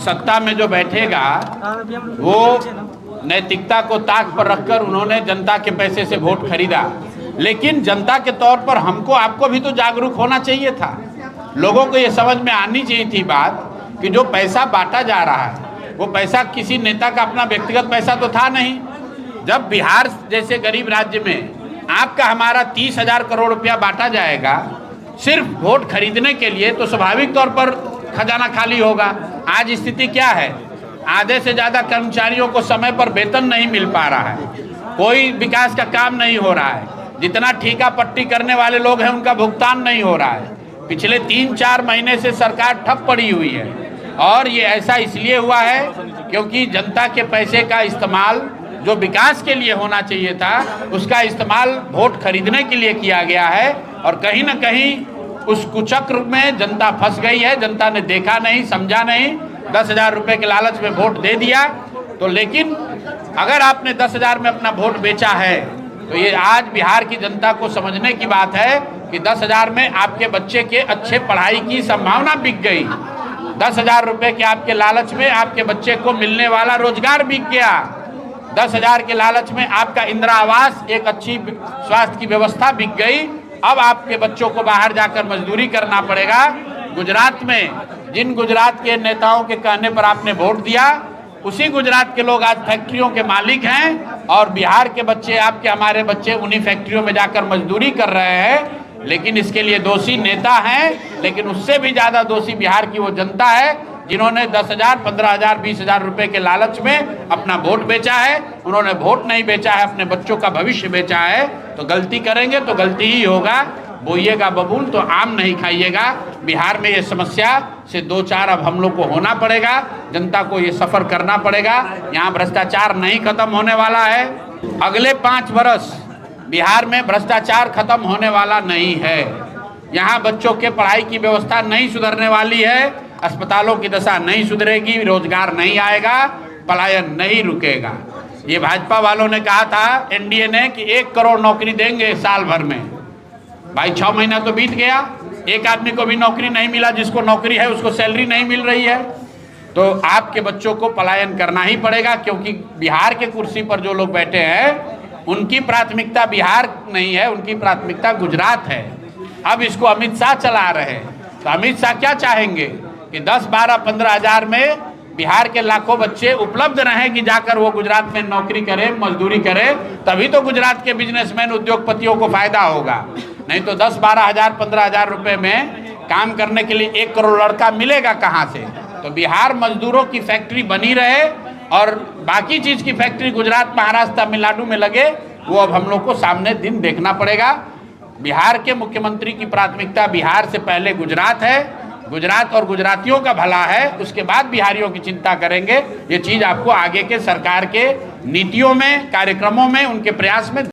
सत्ता में जो बैठेगा वो नैतिकता को ताक पर रखकर उन्होंने जनता के पैसे से वोट खरीदा, लेकिन जनता के तौर पर हमको आपको भी तो जागरूक होना चाहिए था। लोगों को ये समझ में आनी चाहिए थी बात कि जो पैसा बांटा जा रहा है वो पैसा किसी नेता का अपना व्यक्तिगत पैसा तो था नहीं। जब बिहार जैसे गरीब राज्य में आपका हमारा 30,000 करोड़ रुपया बांटा जाएगा सिर्फ वोट खरीदने के लिए, तो स्वाभाविक तौर पर खजाना खाली होगा। आज स्थिति क्या है, आधे से ज़्यादा कर्मचारियों को समय पर वेतन नहीं मिल पा रहा है, कोई विकास का काम नहीं हो रहा है, जितना ठेका पट्टी करने वाले लोग हैं उनका भुगतान नहीं हो रहा है। पिछले 3-4 महीने से सरकार ठप पड़ी हुई है और ये ऐसा इसलिए हुआ है क्योंकि जनता के पैसे का इस्तेमाल जो विकास के लिए होना चाहिए था उसका इस्तेमाल वोट खरीदने के लिए किया गया है। और कहीं ना कहीं उस कुचक्र में जनता फंस गई है। जनता ने देखा नहीं, समझा नहीं, 10,000 रुपये के लालच में वोट दे दिया। तो लेकिन अगर आपने 10,000 में अपना वोट बेचा है तो ये आज बिहार की जनता को समझने की बात है कि 10,000 में आपके बच्चे के अच्छे पढ़ाई की संभावना बिक गई। 10,000 रुपये के आपके लालच में आपके बच्चे को मिलने वाला रोजगार बिक गया। 10,000 के लालच में आपका इंदिरा आवास, एक अच्छी स्वास्थ्य की व्यवस्था बिक गई। अब आपके बच्चों को बाहर जाकर मजदूरी करना पड़ेगा। गुजरात में जिन गुजरात के नेताओं के कहने पर आपने वोट दिया, उसी गुजरात के लोग आज फैक्ट्रियों के मालिक हैं और बिहार के बच्चे, आपके हमारे बच्चे उन्हीं फैक्ट्रियों में जाकर मजदूरी कर रहे हैं। लेकिन इसके लिए दोषी नेता हैं, लेकिन उससे भी ज़्यादा दोषी बिहार की वो जनता है जिन्होंने 10,000, 15,000, 20,000 रुपये के लालच में अपना वोट बेचा है। उन्होंने वोट नहीं बेचा है, अपने बच्चों का भविष्य बेचा है। तो गलती करेंगे तो गलती ही होगा। बोइएगा बबूल तो आम नहीं खाइएगा। बिहार में ये समस्या से 2-4 अब हम लोग को होना पड़ेगा, जनता को ये सफ़र करना पड़ेगा। यहाँ भ्रष्टाचार नहीं खत्म होने वाला है। अगले 5 वर्ष बिहार में भ्रष्टाचार खत्म होने वाला नहीं है। यहाँ बच्चों के पढ़ाई की व्यवस्था नहीं सुधरने वाली है, अस्पतालों की दशा नहीं सुधरेगी, रोजगार नहीं आएगा, पलायन नहीं रुकेगा। ये भाजपा वालों ने कहा था एनडीए ने कि 1 करोड़ नौकरी देंगे साल भर में। भाई 6 महीना तो बीत गया, एक आदमी को भी नौकरी नहीं मिला। जिसको नौकरी है उसको सैलरी नहीं मिल रही है। तो आपके बच्चों को पलायन करना ही पड़ेगा, क्योंकि बिहार के कुर्सी पर जो लोग बैठे हैं उनकी प्राथमिकता बिहार नहीं है, उनकी प्राथमिकता गुजरात है। अब इसको अमित शाह चला रहे हैं। तो अमित शाह क्या चाहेंगे कि 10, 12, 15 हज़ार में बिहार के लाखों बच्चे उपलब्ध रहें कि जाकर वो गुजरात में नौकरी करें, मजदूरी करें, तभी तो गुजरात के बिजनेसमैन, उद्योगपतियों को फायदा होगा। नहीं तो 10, 12 हज़ार, 15 हज़ार रुपये में काम करने के लिए 1 करोड़ लड़का मिलेगा कहाँ से। तो बिहार मजदूरों की फैक्ट्री बनी रहे और बाकी चीज़ की फैक्ट्री गुजरात, महाराष्ट्र, तमिलनाडु में लगे, वो अब हम लोग को सामने दिन देखना पड़ेगा। बिहार के मुख्यमंत्री की प्राथमिकता बिहार से पहले गुजरात है। गुजरात और गुजरातियों का भला है, उसके बाद बिहारियों की चिंता करेंगे। ये चीज़ आपको आगे के सरकार के नीतियों में, कार्यक्रमों में, उनके प्रयास में